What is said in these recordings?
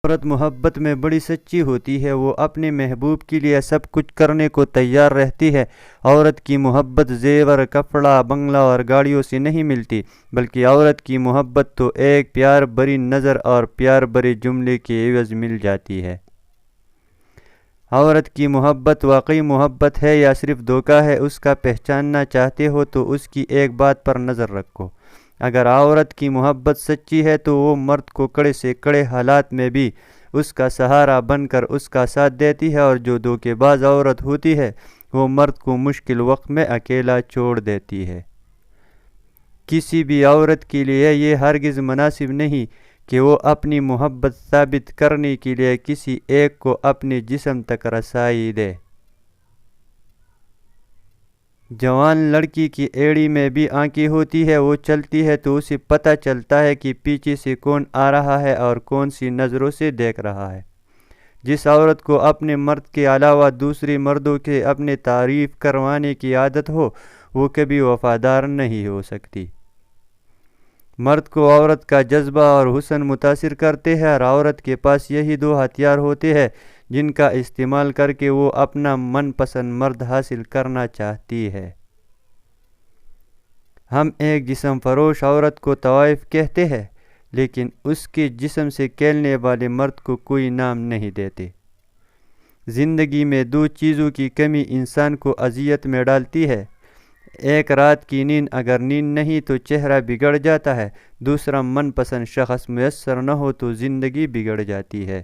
عورت محبت میں بڑی سچی ہوتی ہے، وہ اپنے محبوب کے لیے سب کچھ کرنے کو تیار رہتی ہے۔ عورت کی محبت زیور، کپڑا، بنگلہ اور گاڑیوں سے نہیں ملتی، بلکہ عورت کی محبت تو ایک پیار بری نظر اور پیار بھرے جملے کے عوض مل جاتی ہے۔ عورت کی محبت واقعی محبت ہے یا صرف دھوکہ ہے، اس کا پہچاننا چاہتے ہو تو اس کی ایک بات پر نظر رکھو۔ اگر عورت کی محبت سچی ہے تو وہ مرد کو کڑے سے کڑے حالات میں بھی اس کا سہارا بن کر اس کا ساتھ دیتی ہے، اور جو دھوکے باز عورت ہوتی ہے وہ مرد کو مشکل وقت میں اکیلا چھوڑ دیتی ہے۔ کسی بھی عورت کے لیے یہ ہرگز مناسب نہیں کہ وہ اپنی محبت ثابت کرنے کے لیے کسی ایک کو اپنے جسم تک رسائی دے۔ جوان لڑکی کی ایڑی میں بھی آنکھیں ہوتی ہے، وہ چلتی ہے تو اسے پتہ چلتا ہے کہ پیچھے سے کون آ رہا ہے اور کون سی نظروں سے دیکھ رہا ہے۔ جس عورت کو اپنے مرد کے علاوہ دوسرے مردوں کے اپنے تعریف کروانے کی عادت ہو، وہ کبھی وفادار نہیں ہو سکتی۔ مرد کو عورت کا جذبہ اور حسن متاثر کرتے ہیں، اور عورت کے پاس یہی دو ہتھیار ہوتے ہیں جن کا استعمال کر کے وہ اپنا من پسند مرد حاصل کرنا چاہتی ہے۔ ہم ایک جسم فروش عورت کو طوائف کہتے ہیں، لیکن اس کے جسم سے کھیلنے والے مرد کو کوئی نام نہیں دیتے۔ زندگی میں دو چیزوں کی کمی انسان کو اذیت میں ڈالتی ہے، ایک رات کی نیند، اگر نیند نہیں تو چہرہ بگڑ جاتا ہے، دوسرا من پسند شخص میسر نہ ہو تو زندگی بگڑ جاتی ہے۔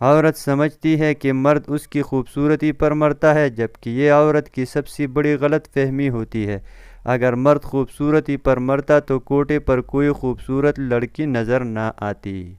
عورت سمجھتی ہے کہ مرد اس کی خوبصورتی پر مرتا ہے، جبکہ یہ عورت کی سب سے بڑی غلط فہمی ہوتی ہے۔ اگر مرد خوبصورتی پر مرتا تو کوٹے پر کوئی خوبصورت لڑکی نظر نہ آتی۔